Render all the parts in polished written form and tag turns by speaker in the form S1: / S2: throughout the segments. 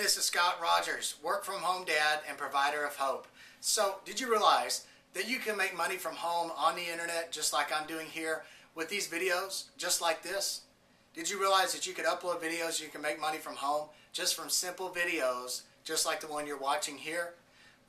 S1: this is Scott Rogers, work from home dad and provider of hope. So, did you realize that you can make money from home on the internet just like I'm doing here with these videos, just like this? Did you realize that you could upload videos, you can make money from home just from simple videos, just like the one you're watching here?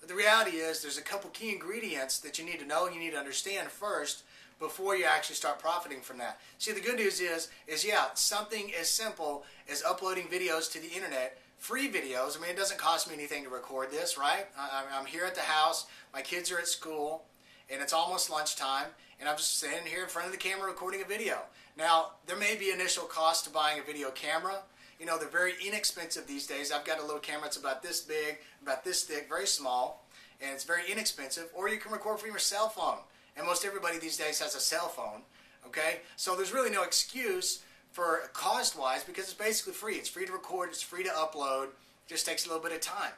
S1: But the reality is there's a couple key ingredients that you need to know, you need to understand first before you actually start profiting from that. See, the good news is yeah, something as simple as uploading videos to the internet, free videos. I mean, it doesn't cost me anything to record this, right? I'm here at the house, my kids are at school, and it's almost lunchtime, and I'm just standing here in front of the camera recording a video. Now, there may be initial cost to buying a video camera. You know, they're very inexpensive these days. I've got a little camera that's about this big, about this thick, very small, and it's very inexpensive. Or you can record from your cell phone. And most everybody these days has a cell phone, okay? So there's really no excuse for cost-wise because it's basically free. It's free to record, it's free to upload, it just takes a little bit of time.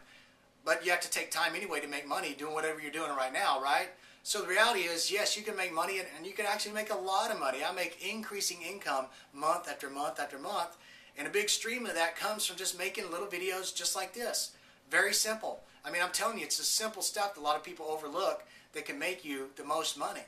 S1: But you have to take time anyway to make money doing whatever you're doing right now, right? So the reality is, yes, you can make money and you can actually make a lot of money. I make increasing income month after month after month, and a big stream of that comes from just making little videos just like this. Very simple. I mean, I'm telling you, it's the simple stuff that a lot of people overlook that can make you the most money.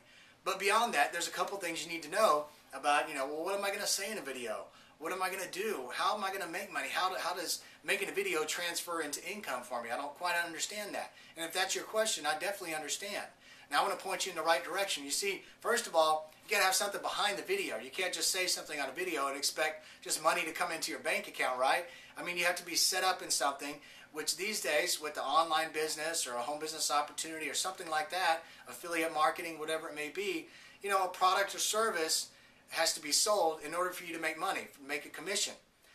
S1: But beyond that, there's a couple things you need to know about, well, what am I going to say in a video? What am I going to do? How am I going to make money? How does making a video transfer into income for me? I don't quite understand that. And if that's your question, I definitely understand. Now I want to point you in the right direction. You see, first of all, you got to have something behind the video. You can't just say something on a video and expect just money to come into your bank account, right? I mean, you have to be set up in something, which these days with the online business or a home business opportunity or something like that, affiliate marketing, whatever it may be, a product or service has to be sold in order for you to make money, make a commission.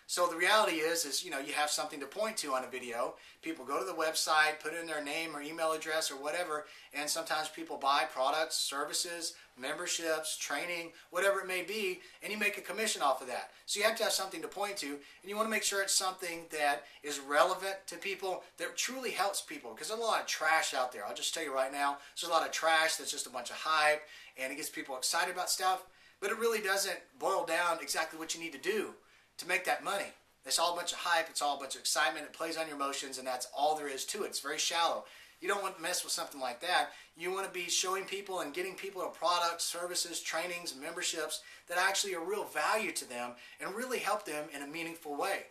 S1: So the reality is you have something to point to on a video. People go to the website, put in their name or email address or whatever, and sometimes people buy products, services, memberships, training, whatever it may be, and you make a commission off of that. So you have to have something to point to, and you want to make sure it's something that is relevant to people, that truly helps people, because there's a lot of trash out there. I'll just tell you right now, there's a lot of trash that's just a bunch of hype, and it gets people excited about stuff, but it really doesn't boil down exactly what you need to do to make that money. It's all a bunch of hype, it's all a bunch of excitement, it plays on your emotions, and that's all there is to it. It's very shallow. You don't want to mess with something like that. You want to be showing people and getting people to products, services, trainings, memberships that actually are real value to them and really help them in a meaningful way.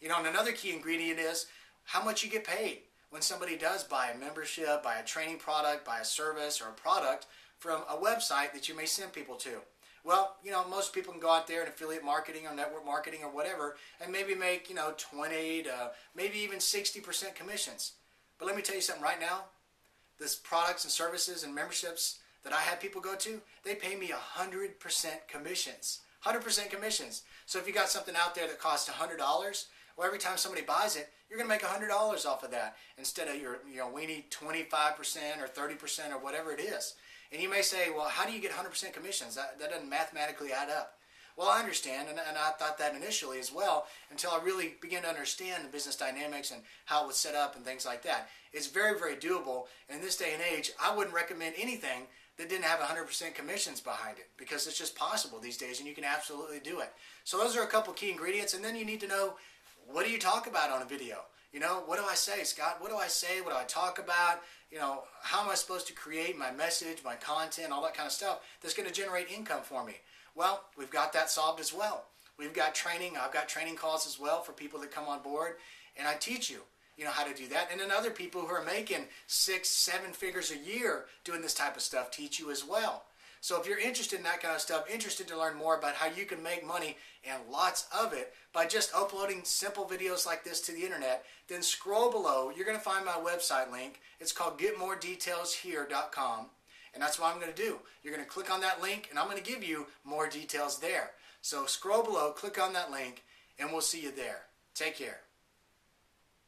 S1: And another key ingredient is how much you get paid when somebody does buy a membership, buy a training product, buy a service or a product from a website that you may send people to. Well, most people can go out there and affiliate marketing or network marketing or whatever and maybe make, 20 to maybe even 60% commissions. But let me tell you something right now. This products and services and memberships that I have people go to, they pay me 100% commissions. 100% commissions. So if you got something out there that costs $100, well, every time somebody buys it, you're going to make $100 off of that instead of your, we need 25% or 30% or whatever it is. And you may say, well, how do you get 100% commissions? That doesn't mathematically add up. Well, I understand, and I thought that initially as well, until I really began to understand the business dynamics and how it was set up and things like that. It's very, very doable, and in this day and age, I wouldn't recommend anything that didn't have 100% commissions behind it, because it's just possible these days, and you can absolutely do it. So those are a couple key ingredients, and then you need to know, what do you talk about on a video? What do I say, Scott? What do I say? What do I talk about? How am I supposed to create my message, my content, all that kind of stuff that's going to generate income for me? Well, we've got that solved as well. We've got training. I've got training calls as well for people that come on board, and I teach you, how to do that. And then other people who are making 6-7 figures a year doing this type of stuff teach you as well. So if you're interested in that kind of stuff, interested to learn more about how you can make money, and lots of it, by just uploading simple videos like this to the internet, then scroll below. You're going to find my website link. It's called getmoredetailshere.com. And that's what I'm going to do. You're going to click on that link, and I'm going to give you more details there. So scroll below, click on that link, and we'll see you there. Take care.